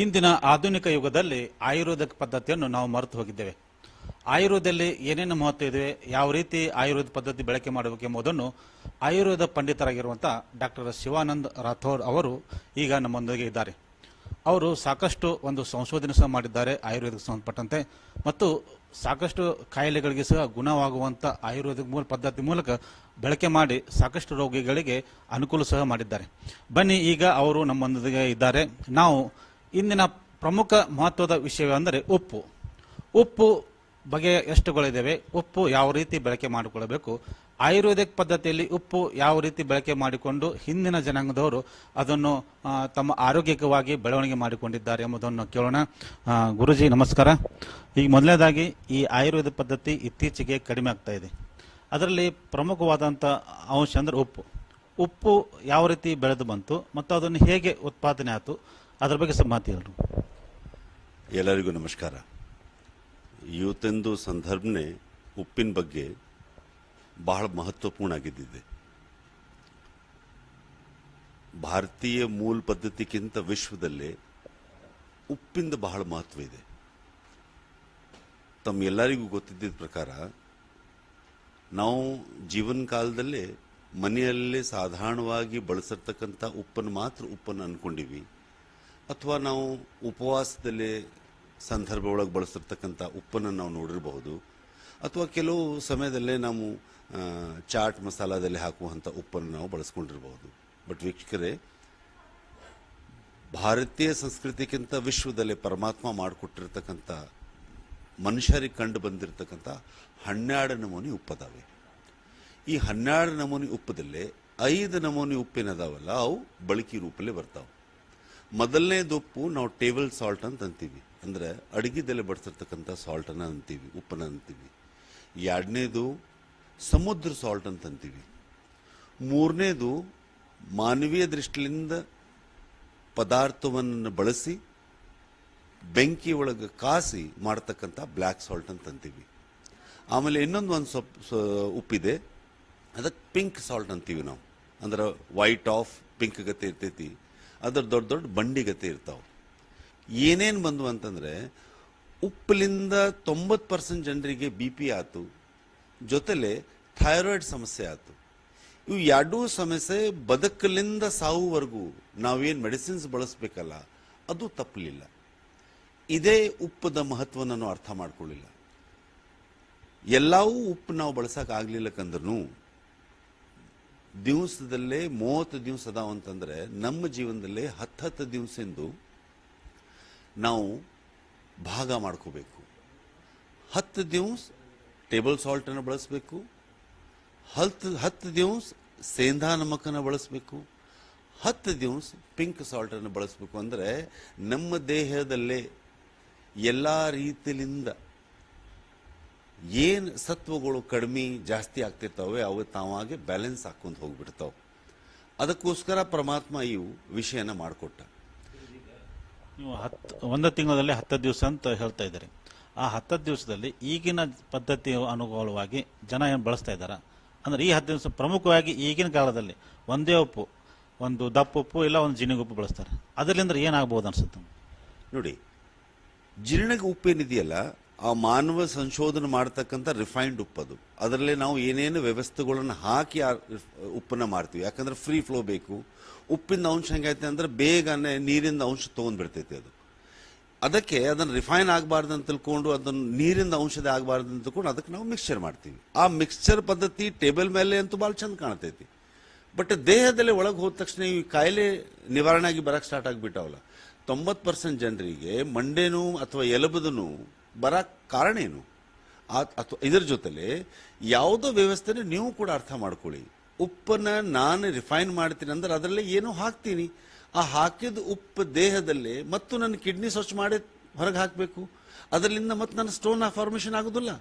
ಇಂದಿನ ಆಧುನಿಕ ಯುಗದಲ್ಲಿ ಆಯುರ್ವೇದಿಕ್ ಪದ್ಧತಿಯನ್ನು ನಾವು ಮರೆತು ಹೋಗಿದ್ದೇವೆ. ಆಯುರ್ವೇದದಲ್ಲಿ ಏನೇನು ಮಹತ್ವ ಇದೆ, ಯಾವ ರೀತಿ ಆಯುರ್ವೇದ ಪದ್ಧತಿ ಬಳಕೆ ಮಾಡಬೇಕು ಎಂಬುದನ್ನು ಆಯುರ್ವೇದ ಪಂಡಿತರಾಗಿರುವಂತಹ ಡಾಕ್ಟರ್ ಶಿವಾನಂದ್ ರಾಥೋಡ್ ಅವರು ಈಗ ನಮ್ಮೊಂದಿಗೆ ಇದ್ದಾರೆ. ಅವರು ಸಾಕಷ್ಟು ಒಂದು ಸಂಶೋಧನೆ ಸಹ ಮಾಡಿದ್ದಾರೆ ಆಯುರ್ವೇದಕ್ಕೆ ಸಂಬಂಧಪಟ್ಟಂತೆ, ಮತ್ತು ಸಾಕಷ್ಟು ಕಾಯಿಲೆಗಳಿಗೆ ಸಹ ಗುಣವಾಗುವಂಥ ಆಯುರ್ವೇದಿಕ್ ಪದ್ಧತಿ ಮೂಲಕ ಬಳಕೆ ಮಾಡಿ ಸಾಕಷ್ಟು ರೋಗಿಗಳಿಗೆ ಅನುಕೂಲ ಸಹ ಮಾಡಿದ್ದಾರೆ. ಬನ್ನಿ, ಈಗ ಅವರು ನಮ್ಮೊಂದಿಗೆ ಇದ್ದಾರೆ. ನಾವು ಇಂದಿನ ಪ್ರಮುಖ ಮಹತ್ವದ ವಿಷಯವೆಂದರೆ ಉಪ್ಪು ಬಗೆಯ ಎಷ್ಟುಗಳಿದ್ದಾವೆ, ಉಪ್ಪು ಯಾವ ರೀತಿ ಬಳಕೆ ಮಾಡಿಕೊಳ್ಳಬೇಕು, ಆಯುರ್ವೇದಿಕ್ ಪದ್ಧತಿಯಲ್ಲಿ ಉಪ್ಪು ಯಾವ ರೀತಿ ಬಳಕೆ ಮಾಡಿಕೊಂಡು ಹಿಂದಿನ ಜನಾಂಗದವರು ಅದನ್ನು ತಮ್ಮ ಆರೋಗ್ಯಕವಾಗಿ ಬೆಳವಣಿಗೆ ಮಾಡಿಕೊಂಡಿದ್ದಾರೆ ಎಂಬುದನ್ನು ಕೇಳೋಣ. ಗುರುಜಿ ನಮಸ್ಕಾರ. ಈಗ ಮೊದಲನೇದಾಗಿ ಈ ಆಯುರ್ವೇದ ಪದ್ಧತಿ ಇತ್ತೀಚೆಗೆ ಕಡಿಮೆ ಆಗ್ತಾ ಇದೆ. ಅದರಲ್ಲಿ ಪ್ರಮುಖವಾದಂಥ ಅಂಶ ಅಂದರೆ ಉಪ್ಪು ಯಾವ ರೀತಿ ಬೆಳೆದು ಬಂತು ಮತ್ತು ಅದನ್ನು ಹೇಗೆ ಉತ್ಪಾದನೆ ಆಯಿತು, ಅದರ ಬಗ್ಗೆ ಮಾಹಿತಿ ಹೇಳಿ. ಎಲ್ಲರಿಗೂ ನಮಸ್ಕಾರ. ಇವತ್ತೊಂದು ಸಂದರ್ಭನೆ ಉಪ್ಪಿನ ಬಗ್ಗೆ ಬಹಳ ಮಹತ್ವಪೂರ್ಣ ಆಗಿದ್ದಿದೆ. ಭಾರತೀಯ ಮೂಲ ಪದ್ಧತಿಗಿಂತ ವಿಶ್ವದಲ್ಲೇ ಉಪ್ಪಿಂದ ಬಹಳ ಮಹತ್ವ ಇದೆ. ತಮ್ಮೆಲ್ಲರಿಗೂ ಗೊತ್ತಿದ್ದ ಪ್ರಕಾರ ನಾವು ಜೀವನ ಕಾಲದಲ್ಲೇ ಮನೆಯಲ್ಲೇ ಸಾಧಾರಣವಾಗಿ ಬಳಸಿರ್ತಕ್ಕಂಥ ಉಪ್ಪನ್ನು ಅನ್ಕೊಂಡಿವಿ, ಅಥವಾ ನಾವು ಉಪವಾಸದಲ್ಲೇ ಸಂದರ್ಭ ಒಳಗೆ ಬಳಸಿರ್ತಕ್ಕಂಥ ಉಪ್ಪನ್ನು ನಾವು ನೋಡಿರಬಹುದು, ಅಥವಾ ಕೆಲವು ಸಮಯದಲ್ಲೇ ನಾವು ಚಾಟ್ ಮಸಾಲದಲ್ಲಿ ಹಾಕುವಂಥ ಉಪ್ಪನ್ನು ನಾವು ಬಳಸ್ಕೊಂಡಿರಬಹುದು. ಬಟ್ ವೀಕ್ಷಕರೇ, ಭಾರತೀಯ ಸಂಸ್ಕೃತಿಗಿಂತ ವಿಶ್ವದಲ್ಲೇ ಪರಮಾತ್ಮ ಮಾಡಿಕೊಟ್ಟಿರ್ತಕ್ಕಂಥ ಮನುಷ್ಯರಿಗೆ ಕಂಡು ಬಂದಿರತಕ್ಕಂಥ 12 ನಮೂನಿ ಉಪ್ಪದಾವೆ. ಈ 12 ನಮೂನಿ ಉಪ್ಪದಲ್ಲೇ 5 ನಮೂನಿ ಉಪ್ಪಿನದಾವಲ್ಲ, ಅವು ಬಳಕೆ ರೂಪಲ್ಲೇ ಬರ್ತಾವೆ. ಮೊದಲನೇದು ಉಪ್ಪು ನಾವು ಟೇಬಲ್ ಸಾಲ್ಟ್ ಅಂತ ಅಂತೀವಿ, ಅಂದ್ರೆ ಅಡುಗೆದಲ್ಲೇ ಬಡಿಸಿರ್ತಕ್ಕಂಥ ಸಾಲ್ಟನ್ನು ಅಂತೀವಿ, ಉಪ್ಪನ್ನು ಅಂತೀವಿ. ಎರಡನೇದು ಸಮುದ್ರ ಸಾಲ್ಟ್ ಅಂತ ಅಂತೀವಿ. ಮೂರನೇದು ಮಾನವೀಯ ದೃಷ್ಟಿಯಿಂದ ಪದಾರ್ಥವನ್ನು ಬಳಸಿ ಬೆಂಕಿ ಒಳಗೆ ಕಾಸಿ ಮಾಡತಕ್ಕಂಥ ಬ್ಲ್ಯಾಕ್ ಸಾಲ್ಟ್ ಅಂತ ಅಂತೀವಿ. ಆಮೇಲೆ ಒಂದು ಉಪ್ಪಿದೆ, ಅದಕ್ಕೆ ಪಿಂಕ್ ಸಾಲ್ಟ್ ಅಂತೀವಿ ನಾವು. ಅಂದ್ರೆ ವೈಟ್ ಆಫ್ ಪಿಂಕ್ ಗತೆ ಇರ್ತೈತಿ, ಅದ್ರ ದೊಡ್ಡ ದೊಡ್ಡ ಬಂಡಿಗತೆ ಇರ್ತಾವೆ. ಏನೇನು ಬಂದು ಅಂತಂದ್ರೆ, ಉಪ್ಪಲಿಂದ 90% ಜನರಿಗೆ BP ಆಯ್ತು, ಜೊತೆಲೆ ಥೈರಾಯ್ಡ್ ಸಮಸ್ಯೆ ಆಯ್ತು. ಇವು ಎರಡೂ ಸಮಸ್ಯೆ ಬದುಕಲಿಂದ ಸಾವುವರೆಗೂ ನಾವೇನು ಮೆಡಿಸಿನ್ಸ್ ಬಳಸಬೇಕಲ್ಲ, ಅದು ತಪ್ಪಲಿಲ್ಲ. ಇದೇ ಉಪ್ಪದ ಮಹತ್ವವನ್ನು ನಾವು ಅರ್ಥ ಮಾಡ್ಕೊಳ್ಳಿಲ್ಲ. ಎಲ್ಲವೂ ಉಪ್ಪು ನಾವು ಬಳಸೋಕ್ಕಾಗಲಿಲ್ಲಕಂದ್ರೂ ದಿವಸದಲ್ಲೇ 30 ದಿವಸ ಅದಾವ ಅಂತಂದ್ರೆ ನಮ್ಮ ಜೀವನದಲ್ಲೇ 10 ದಿವಸದಿಂದ ನಾವು ಭಾಗ ಮಾಡ್ಕೋಬೇಕು. 10 ದಿವಸ ಟೇಬಲ್ ಸಾಲ್ಟನ್ನು ಬಳಸಬೇಕು, 10 ದಿವಸ ಸೇಂಧಾ ನಮಕನ್ನು ಬಳಸಬೇಕು, 10 ದಿವಸ ಪಿಂಕ್ ಸಾಲ್ಟನ್ನು ಬಳಸಬೇಕು. ಅಂದರೆ ನಮ್ಮ ದೇಹದಲ್ಲೇ ಎಲ್ಲ ರೀತಿಯಿಂದ ಏನು ಸತ್ವಗಳು ಕಡಿಮೆ ಜಾಸ್ತಿ ಆಗ್ತಿರ್ತಾವೆ, ಅವು ತಾವಾಗೆ ಬ್ಯಾಲೆನ್ಸ್ ಹಾಕೊಂಡು ಹೋಗ್ಬಿಡ್ತಾವೆ. ಅದಕ್ಕೋಸ್ಕರ ಪರಮಾತ್ಮ ಇವು ವಿಷಯನ ಮಾಡಿಕೊಟ್ಟ. ನೀವು 1 ತಿಂಗಳಲ್ಲಿ 10 ದಿವಸ ಅಂತ ಹೇಳ್ತಾ ಇದ್ದಾರೆ. ಆ 10 ದಿವಸದಲ್ಲಿ ಈಗಿನ ಪದ್ಧತಿ ಅನುಗುಣವಾಗಿ ಜನ ಏನು ಬಳಸ್ತಾ ಇದ್ದಾರ ಅಂದ್ರೆ, ಈ 10 ದಿವಸ ಪ್ರಮುಖವಾಗಿ ಈಗಿನ ಕಾಲದಲ್ಲಿ ಒಂದೇ ಉಪ್ಪು, ಒಂದು ದಪ್ಪ ಉಪ್ಪು ಇಲ್ಲ ಒಂದು ಜಿನಿಗೆ ಉಪ್ಪು ಬಳಸ್ತಾರೆ. ಅದರಿಂದ ಏನಾಗಬಹುದು ಅನ್ಸುತ್ತೆ ನೋಡಿ. ಜಿರ್ಣಿಗೆ ಉಪ್ಪೇನಿದೆಯಲ್ಲ, ಆ ಮಾನವ ಸಂಶೋಧನೆ ಮಾಡತಕ್ಕಂಥ ರಿಫೈನ್ಡ್ ಉಪ್ಪದು. ಅದರಲ್ಲೇ ನಾವು ಏನೇನು ವ್ಯವಸ್ಥೆಗಳನ್ನು ಹಾಕಿ ಆ ಉಪ್ಪನ್ನು ಮಾಡ್ತೀವಿ. ಯಾಕಂದ್ರೆ ಫ್ರೀ ಫ್ಲೋ ಬೇಕು. ಉಪ್ಪಿನ ಅಂಶ ಹೆಂಗೈತೆ ಅಂದ್ರೆ ಬೇಗನೆ ನೀರಿನ ಅಂಶ ತೊಗೊಂಡ್ಬಿಡ್ತೈತಿ. ಅದಕ್ಕೆ ಅದನ್ನು ರಿಫೈನ್ ಆಗಬಾರ್ದು ಅಂತ ತಿಳ್ಕೊಂಡು, ಅದನ್ನು ನೀರಿನ ಅಂಶದ ಆಗಬಾರ್ದು ಅಂತ ತಿಳ್ಕೊಂಡು ಅದಕ್ಕೆ ನಾವು ಮಿಕ್ಸ್ಚರ್ ಮಾಡ್ತೀವಿ. ಆ ಮಿಕ್ಸ್ಚರ್ ಪದ್ಧತಿ ಟೇಬಲ್ ಮೇಲೆ ಅಂತೂ ಭಾಳ ಚಂದ ಕಾಣ್ತೈತಿ. ಬಟ್ ದೇಹದಲ್ಲಿ ಒಳಗೆ ಹೋದ ತಕ್ಷಣ ಈ ಕಾಯಿಲೆ ನಿವಾರಣೆ ಆಗಿ ಬರಕ್ಕೆ ಸ್ಟಾರ್ಟ್ ಆಗಿಬಿಟ್ಟಾವಲ್ಲ. 90% ಜನರಿಗೆ ಮಂಡೇನು ಅಥವಾ ಎಲಬದನು ಬರಕ್ಕೆ ಕಾರಣ ಏನು? ಅಥವಾ ಇದರ ಜೊತೆಲೆ ಯಾವುದೋ ವ್ಯವಸ್ಥೆನ ನೀವು ಕೂಡ ಅರ್ಥ ಮಾಡ್ಕೊಳ್ಳಿ. ಉಪ್ಪನ್ನು ನಾನು ರಿಫೈನ್ ಮಾಡ್ತೀನಿ ಅಂದ್ರೆ ಅದರಲ್ಲಿ ಏನೋ ಹಾಕ್ತೀನಿ. ಆ ಹಾಕಿದ ಉಪ್ಪು ದೇಹದಲ್ಲಿ ಮತ್ತು ನನ್ನ ಕಿಡ್ನಿ ಸ್ವಚ್ಛ ಮಾಡಿ ಹೊರಗೆ ಹಾಕಬೇಕು. ಅದರಿಂದ ಮತ್ತೆ ನನ್ನ ಸ್ಟೋನ್ ಫಾರ್ಮೇಷನ್ ಆಗೋದಿಲ್ಲ.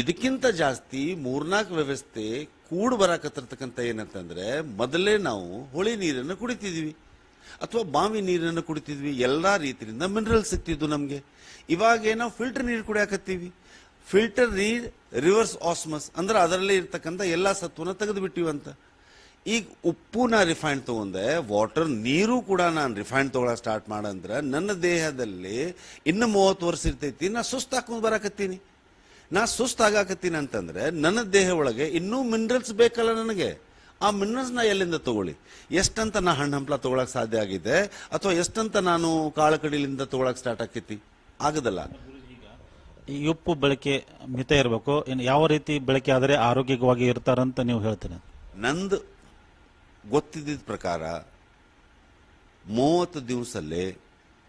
ಇದಕ್ಕಿಂತ ಜಾಸ್ತಿ 3-4 ವ್ಯವಸ್ಥೆ ಕೂಡು ಬರಾಕತ್ತಿರ್ತಕ್ಕಂಥ ಏನಂತಂದ್ರೆ, ಮೊದಲೇ ನಾವು ಹೊಳಿ ನೀರನ್ನು ಕುಡಿತಿದ್ವಿ ಅಥವಾ ಬಾವಿ ನೀರನ್ನು ಕುಡಿತಿದ್ವಿ. ಎಲ್ಲ ರೀತಿಯಿಂದ ಮಿನರಲ್ ಸಿಗ್ತಿದ್ವು ನಮಗೆ. ಇವಾಗ ನಾವು ಫಿಲ್ಟರ್ ನೀರು ಕುಡಿಯಾಕತ್ತೀವಿ. ಫಿಲ್ಟರ್ ನೀರು ರಿವರ್ಸ್ ಆಸ್ಮಸ್ ಅಂದ್ರೆ ಅದರಲ್ಲೇ ಇರ್ತಕ್ಕಂಥ ಎಲ್ಲ ಸತ್ವನ ತೆಗೆದು ಬಿಟ್ಟಿವಂತ. ಈಗ ಉಪ್ಪು ನಾ ರಿಫೈಂಡ್ ತಗೊಂಡೆ, ವಾಟರ್ ನೀರು ಕೂಡ ನಾನು ರಿಫೈಂಡ್ ತಗೊಳಕ್ ಸ್ಟಾರ್ಟ್ ಮಾಡಂದ್ರೆ ನನ್ನ ದೇಹದಲ್ಲಿ ಇನ್ನು 30 ವರ್ಷ ಇರ್ತೈತಿ, ನಾ ಸುಸ್ತಾಕೊಂಡ್ ಬರಾಕತ್ತೀನಿ. ನಾ ಸುಸ್ತಾಗಾಕತ್ತೀನಿ ಅಂತಂದ್ರೆ ನನ್ನ ದೇಹ ಒಳಗೆ ಇನ್ನೂ ಮಿನರಲ್ಸ್ ಬೇಕಲ್ಲ ನನಗೆ. ಆ ಮಿನರಲ್ಸ್ ನಾ ಎಲ್ಲಿಂದ ತಗೊಳ್ಳಿ? ಎಷ್ಟಂತ ನಾ ಹಣ್ಣು ಹಂಪ್ಲ ತಗೊಳಕ್ ಸಾಧ್ಯ ಆಗಿದೆ, ಅಥವಾ ಎಷ್ಟಂತ ನಾನು ಕಾಳು ಕಡಿಲಿಂದ ತಗೊಳಕ್ ಸ್ಟಾರ್ಟ್ ಆಕೈತಿ? ಆಗದಲ್ಲ. ಈ ಉಪ್ಪು ಬಳಕೆ ಮಿತ ಇರಬೇಕು. ಇನ್ನು ಯಾವ ರೀತಿ ಬಳಕೆ ಆದರೆ ಆರೋಗ್ಯವಾಗಿ ಇರ್ತಾರಂತ ನೀವು ಹೇಳ್ತೀರ? ನಂದು ಗೊತ್ತಿದ್ದ ಪ್ರಕಾರ 30 ದಿವಸಲ್ಲೇ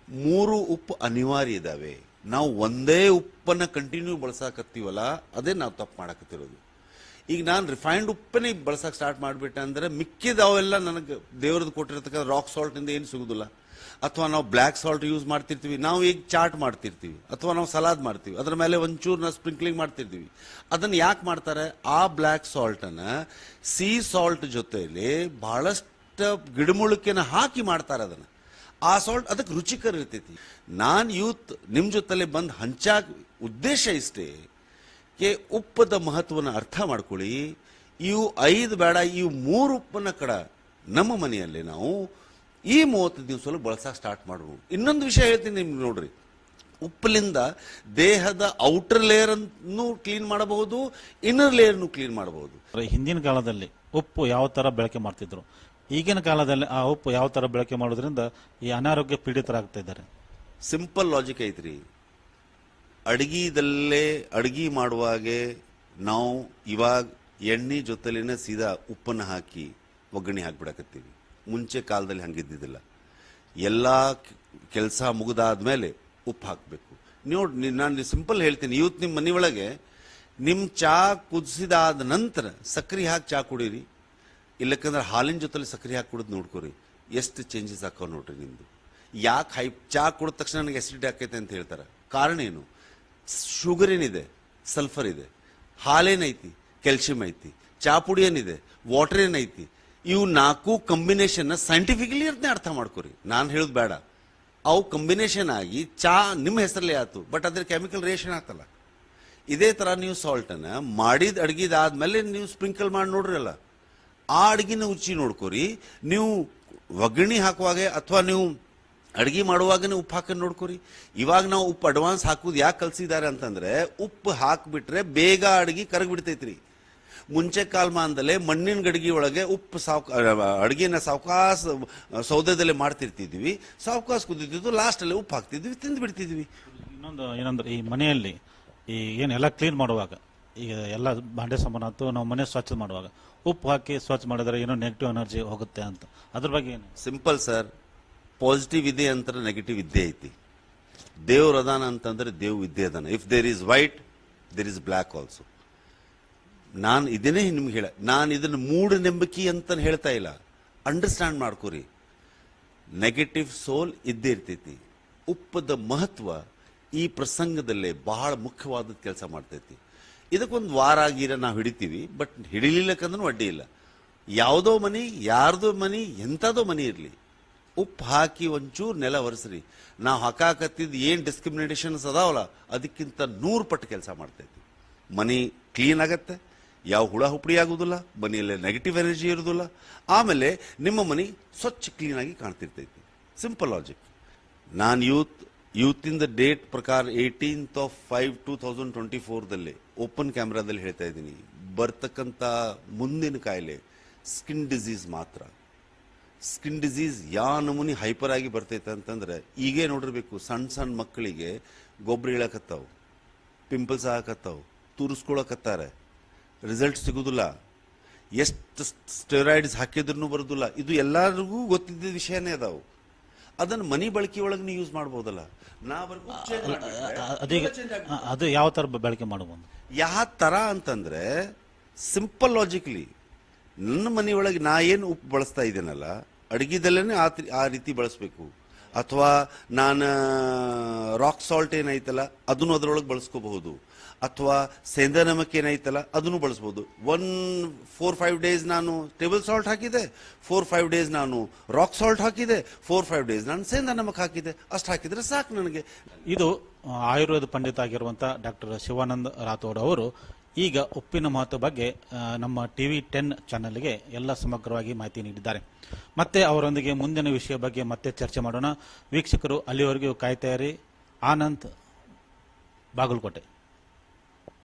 3 ಉಪ್ಪು ಅನಿವಾರ್ಯ ಇದಾವೆ. ನಾವು ಒಂದೇ ಉಪ್ಪನ್ನ ಕಂಟಿನ್ಯೂ ಬಳಸಾಕತ್ತೀವಲ್ಲ, ಅದೇ ನಾವು ತಪ್ಪು ಮಾಡಕತ್ತಿರೋದು. ಈಗ ನಾನು ರಿಫೈನ್ಡ್ ಉಪ್ಪನ್ನೇ ಬಳಸಕ್ಕೆ ಸ್ಟಾರ್ಟ್ ಮಾಡಿಬಿಟ್ಟೆ ಅಂದ್ರೆ ಮಿಕ್ಕಿದವೆಲ್ಲ ನನಗೆ ದೇವ್ರದ್ದು ಕೊಟ್ಟಿರ್ತಕ್ಕ ರಾಕ್ ಸಾಲ್ಟ್ ಇಂದ ಏನು ಸಿಗುದಿಲ್ಲ. ಅಥವಾ ನಾವು ಬ್ಲ್ಯಾಕ್ ಸಾಲ್ಟ್ ಯೂಸ್ ಮಾಡ್ತಿರ್ತೀವಿ, ನಾವು ಈಗ ಚಾಟ್ ಮಾಡ್ತಿರ್ತೀವಿ, ಅಥವಾ ನಾವು ಸಲಾದ್ ಮಾಡ್ತೀವಿ, ಅದ್ರ ಮೇಲೆ ಒಂಚೂರು ನಾವು ಸ್ಪ್ರಿಂಕ್ಲಿಂಗ್ ಮಾಡ್ತಿರ್ತೀವಿ. ಅದನ್ನ ಯಾಕೆ ಮಾಡ್ತಾರೆ? ಆ ಬ್ಲ್ಯಾಕ್ ಸಾಲ್ಟ್ ಅನ್ನ ಸೀ ಸಾಲ್ಟ್ ಜೊತೆಲಿ ಬಹಳಷ್ಟು ಗಿಡಮೂಲಿಕೆನ ಹಾಕಿ ಮಾಡ್ತಾರೆ. ಅದನ್ನ ಆ ಸಾಲ್ಟ್ ಅದಕ್ಕೆ ರುಚಿಕರ ಇರ್ತೈತಿ. ನಾನು ಯೂತ್ ನಿಮ್ ಜೊತೆಲೆ ಬಂದು ಹಂಚಾಕ ಉದ್ದೇಶ ಇಷ್ಟೇ, ಉಪ್ಪದ ಮಹತ್ವನ ಅರ್ಥ ಮಾಡ್ಕೊಳ್ಳಿ. ಇವು 5 ಬೇಡ, ಇವು 3 ಉಪ್ಪನ್ನ ಕಡ ನಮ್ಮ ಮನೆಯಲ್ಲಿ ನಾವು ಈ 30 ದಿವಸ ಬಳಸಕ್ಕೆ ಸ್ಟಾರ್ಟ್ ಮಾಡ್ಬೋದು. ಇನ್ನೊಂದು ವಿಷಯ ಹೇಳ್ತೀನಿ ನಿಮ್ಗೆ ನೋಡ್ರಿ, ಉಪ್ಪಲಿಂದ ದೇಹದ ಔಟರ್ ಲೇಯರ್ ಅನ್ನು ಕ್ಲೀನ್ ಮಾಡಬಹುದು, ಇನ್ನರ್ ಲೇಯರ್ನು ಕ್ಲೀನ್ ಮಾಡಬಹುದು. ಹಿಂದಿನ ಕಾಲದಲ್ಲಿ ಉಪ್ಪು ಯಾವ ತರ ಬಳಕೆ ಮಾಡ್ತಿದ್ರು, ಈಗಿನ ಕಾಲದಲ್ಲಿ ಆ ಉಪ್ಪು ಯಾವ ತರ ಬಳಕೆ ಮಾಡೋದ್ರಿಂದ ಈ ಅನಾರೋಗ್ಯ ಪೀಡಿತರಾಗ್ತಾ ಇದ್ದಾರೆ? ಸಿಂಪಲ್ ಲಾಜಿಕ್ ಐತ್ರಿ. ಅಡಿಗೆ ಮಾಡುವಾಗೆ ನಾವು ಇವಾಗ ಎಣ್ಣೆ ಜೊತೆಲಿನ ಸೀದಾ ಉಪ್ಪನ್ನು ಹಾಕಿ ಒಗ್ಗರಣೆ ಹಾಕ್ಬಿಡಕತ್ತೀವಿ. ಮುಂಚೆ ಕಾಲದಲ್ಲಿ ಹಂಗಿದ್ದಿದ್ದಿಲ್ಲ. ಎಲ್ಲ ಕೆಲಸ ಮುಗಿದಾದ್ಮೇಲೆ ಉಪ್ಪು ಹಾಕಬೇಕು. ನೋಡಿ, ನಾನು ಸಿಂಪಲ್ ಹೇಳ್ತೀನಿ, ಇವತ್ತು ನಿಮ್ಮ ಮನೆ ಒಳಗೆ ನಿಮ್ಮ ಚಾ ಕುದಿಸಿದಾದ ನಂತರ ಸಕ್ಕರೆ ಹಾಕಿ ಚಾ ಕುಡೀರಿ, ಇಲ್ಲಕ್ಕಂದ್ರೆ ಹಾಲಿನ ಜೊತೆಲಿ ಸಕ್ಕರೆ ಹಾಕಿ ಕುಡಿದು ನೋಡ್ಕೊರಿ, ಎಷ್ಟು ಚೇಂಜಸ್ ಹಾಕೋ ನೋಡ್ರಿ ನಿಮ್ದು. ಯಾಕೆ ಚಾ ಕುಡಿದ ತಕ್ಷಣ ನನಗೆ ಅಸಿಡಿಟಿ ಆಕೈತೆ ಅಂತ ಹೇಳ್ತಾರೆ. ಕಾರಣ ಏನು? ಶುಗರ್ ಏನಿದೆ, ಸಲ್ಫರ್ ಇದೆ, ಹಾಲೇನೈತಿ, ಕ್ಯಾಲ್ಸಿಯಂ ಐತಿ, ಚಾ ಪುಡಿ ಏನಿದೆ, ವಾಟರ್ ಏನೈತಿ, ಇವು 4 ಕಂಬಿನೇಷನ್ ಸೈಂಟಿಫಿಕಲಿ ಅರ್ಥ ಮಾಡ್ಕೊರಿ. ನಾನು ಹೇಳೋದು ಬೇಡ. ಅವು ಕಂಬಿನೇಷನ್ ಆಗಿ ಚಾ ನಿಮ್ಮ ಹೆಸರಲ್ಲೇ ಆಯ್ತು, ಬಟ್ ಅದ್ರ ಕೆಮಿಕಲ್ ರಿಯೇಷನ್ ಆಗ್ತಲ್ಲ. ಇದೇ ತರ ನೀವು ಸಾಲ್ಟನ್ನು ಮಾಡಿದ ಅಡ್ಗಿದಾದ್ಮೇಲೆ ನೀವು ಸ್ಪ್ರಿಂಕಲ್ ಮಾಡಿ ನೋಡ್ರಿ ಅಲ್ಲ, ಆ ಅಡ್ಗಿನ ರುಚಿ ನೋಡ್ಕೊರಿ. ನೀವು ಒಗ್ಗರಣೆ ಹಾಕುವಾಗ ಅಥವಾ ನೀವು ಅಡ್ಗೆ ಮಾಡುವಾಗನೇ ಉಪ್ಪು ಹಾಕಿ ನೋಡ್ಕೊರಿ. ಇವಾಗ ನಾವು ಉಪ್ಪು ಅಡ್ವಾನ್ಸ್ ಹಾಕುದು ಯಾಕೆ ಕಲ್ಸಿದ್ದಾರೆ ಅಂತಂದ್ರೆ, ಉಪ್ಪು ಹಾಕಿಬಿಟ್ರೆ ಬೇಗ ಅಡ್ಗೆ ಕರಗ್ಬಿಡ್ತೈತ್ರಿ. ಮುಂಚೆ ಕಾಲಮಾನದಲ್ಲೇ ಮಣ್ಣಿನ ಗಡಿಗೆ ಒಳಗೆ ಉಪ್ಪು ಅಡುಗೆನ ಸಾವಕಾಶ ಸೌದೆದಲ್ಲೇ ಮಾಡ್ತಿರ್ತಿದ್ವಿ, ಸಾವಕಾಶ ಕುದಿತಿದ್ವು, ಲಾಸ್ಟಲ್ಲಿ ಉಪ್ಪು ಹಾಕ್ತಿದ್ವಿ, ತಿಂದು ಬಿಡ್ತಿದ್ವಿ. ಇನ್ನೊಂದು ಏನಂದ್ರೆ, ಈ ಮನೆಯಲ್ಲಿ ಈ ಏನೆಲ್ಲ ಕ್ಲೀನ್ ಮಾಡುವಾಗ, ಈಗ ಎಲ್ಲ ಭಾಂಡೆ ಸಾಮಾನು ಆಯ್ತು, ನಾವು ಮನೆ ಸ್ವಚ್ಛ ಮಾಡುವಾಗ ಉಪ್ಪು ಹಾಕಿ ಸ್ವಚ್ಛ ಮಾಡಿದ್ರೆ ಏನೋ ನೆಗೆಟಿವ್ ಎನರ್ಜಿ ಹೋಗುತ್ತೆ ಅಂತ, ಅದ್ರ ಬಗ್ಗೆ ಏನು? ಸಿಂಪಲ್ ಸರ್, ಪಾಸಿಟಿವ್ ಇದೆ ಅಂತ ನೆಗೆಟಿವ್ ಇದ್ದೇ ಐತಿ. ದೇವ್ರ ಅದಾನ ಅಂತಂದ್ರೆ ದೇವ್ ಇದ್ದೇ ಅದಾನ. If there is white there is black also. ನಾನು ಇದನ್ನೇ ನಿಮ್ಗೆ ನಾನು ಇದನ್ನು ಮೂಢನಂಬಿಕೆ ಅಂತ ಹೇಳ್ತಾ ಇಲ್ಲ, ಅಂಡರ್ಸ್ಟ್ಯಾಂಡ್ ಮಾಡ್ಕೋರಿ. ನೆಗೆಟಿವ್ ಸೋಲ್ ಇದ್ದೇ ಇರ್ತೈತಿ. ಉಪ್ಪದ ಮಹತ್ವ ಈ ಪ್ರಸಂಗದಲ್ಲೇ ಬಹಳ ಮುಖ್ಯವಾದ ಕೆಲಸ ಮಾಡ್ತೈತಿ. ಇದಕ್ಕೊಂದು ವಾರ ಗೀರ ನಾವು ಹಿಡಿತೀವಿ, ಬಟ್ ಹಿಡಿಲಿಲ್ಲಕ್ಕಂದ್ರೂ ಅಡ್ಡಿ ಇಲ್ಲ. ಯಾವುದೋ ಮನಿ, ಯಾರ್ದೋ ಮನಿ, ಎಂಥದೋ ಮನಿ ಇರಲಿ, ಉಪ್ಪು ಹಾಕಿ ಒಂಚೂರು ನೆಲ ಒರೆಸ್ರಿ. ನಾವು ಹಾಕಾಕತ್ತಿದ್ದು ಏನು ಡಿಸ್ಕ್ರಿಮಿನೇಷನ್ಸ್ ಅದಾವಲ್ಲ, ಅದಕ್ಕಿಂತ 100 ಪಟ್ಟು ಕೆಲಸ ಮಾಡ್ತೈತಿ. ಮನಿ ಕ್ಲೀನ್ ಆಗತ್ತೆ, ಯಾವ ಹುಳ ಹುಪ್ಪಡಿ ಆಗುದಿಲ್ಲ, ಮನೆಯಲ್ಲೇ ನೆಗೆಟಿವ್ ಎನರ್ಜಿ ಇರೋದಿಲ್ಲ, ಆಮೇಲೆ ನಿಮ್ಮ ಮನೆ ಸ್ವಚ್ಛ ಕ್ಲೀನ್ ಆಗಿ ಕಾಣ್ತಿರ್ತೈತಿ. Simple logic. ನಾನು ಯೂತಿಂದ ಡೇಟ್ ಪ್ರಕಾರ 18/5/2024 ಓಪನ್ ಕ್ಯಾಮ್ರಾದಲ್ಲಿ ಹೇಳ್ತಾ ಇದ್ದೀನಿ, ಬರ್ತಕ್ಕಂಥ ಮುಂದಿನ ಕಾಯಿಲೆ ಸ್ಕಿನ್ ಡಿಸೀಸ್ ಮಾತ್ರ. ಸ್ಕಿನ್ ಡಿಸೀಸ್ ಯಾವ ನಮೂನಿ ಹೈಪರ್ ಆಗಿ ಬರ್ತೈತೆ ಅಂತಂದ್ರೆ, ಈಗೇ ನೋಡಿರ್ಬೇಕು, ಸಣ್ಣ ಸಣ್ಣ ಮಕ್ಕಳಿಗೆ ಗೊಬ್ಬರ ಇಳಕತ್ತಾವು, ಪಿಂಪಲ್ಸ್ ಆಗಕತ್ತಾವು, ತುರಿಸ್ಕೊಳಕತ್ತಾರೆ, ರಿಸಲ್ಟ್ ಸಿಗುದಿಲ್ಲ. ಎಷ್ಟು ಸ್ಟೆರಾಯ್ಡ್ಸ್ ಹಾಕಿದ್ರೂ ಬರೋದಿಲ್ಲ. ಇದು ಎಲ್ಲರಿಗೂ ಗೊತ್ತಿದ್ದ ವಿಷಯನೇ ಅದಾವು. ಅದನ್ನು ಮನಿ ಬಳಕೆ ಒಳಗೆ ನೀವು ಯೂಸ್ ಮಾಡ್ಬೋದಲ್ಲ. ಅದು ಯಾವ ತರ ಬಳಕೆ ಮಾಡಬಹುದು? ಯಾವ ತರ ಅಂತಂದ್ರೆ, ಸಿಂಪಲ್ ಲಾಜಿಕಲಿ, ನನ್ನ ಮನೆಯೊಳಗೆ ನಾ ಏನು ಉಪ್ಪು ಬಳಸ್ತಾ ಇದ್ದೇನಲ್ಲ, ಅಡುಗೆದಲ್ಲೇ ಆ ರೀತಿ ಬಳಸಬೇಕು. ಅಥವಾ ನಾನು ರಾಕ್ ಸಾಲ್ಟ್ ಏನೈತಲ್ಲ ಅದನ್ನು ಅದರೊಳಗೆ ಬಳಸ್ಕೋಬಹುದು, ಅಥವಾ ಸೇಂದಾ ನಮಕ್ ಏನೈತಲ್ಲ ಅದನ್ನು ಬಳಸ್ಬೋದು. 4-5 ಡೇಸ್ ನಾನು ಟೇಬಲ್ ಸಾಲ್ಟ್ ಹಾಕಿದೆ, 4-5 ಡೇಸ್ ನಾನು ರಾಕ್ ಸಾಲ್ಟ್ ಹಾಕಿದೆ, 4-5 ಡೇಸ್ ನಾನು ಸೇಂದಾ ನಮಕ್ ಹಾಕಿದೆ, ಅಷ್ಟು ಹಾಕಿದ್ರೆ ಸಾಕು ನನಗೆ. ಇದು ಆಯುರ್ವೇದ ಪಂಡಿತ ಆಗಿರುವಂತಹ ಡಾಕ್ಟರ್ ಶಿವಾನಂದ ರಾಥೋಡ್ ಅವರು ಈಗ ಉಪ್ಪಿನ ಮಹತ್ವ ಬಗ್ಗೆ ನಮ್ಮ ಟಿವಿ 10 ಚಾನೆಲ್ಗೆ ಎಲ್ಲ ಸಮಗ್ರವಾಗಿ ಮಾಹಿತಿ ನೀಡಿದ್ದಾರೆ. ಮತ್ತೆ ಅವರೊಂದಿಗೆ ಮುಂದಿನ ವಿಷಯ ಬಗ್ಗೆ ಮತ್ತೆ ಚರ್ಚೆ ಮಾಡೋಣ. ವೀಕ್ಷಕರು ಅಲ್ಲಿವರೆಗೂ ಕಾಯ್ತಾ ಇರಿ. ಆನಂದ್, ಬಾಗಲಕೋಟೆ.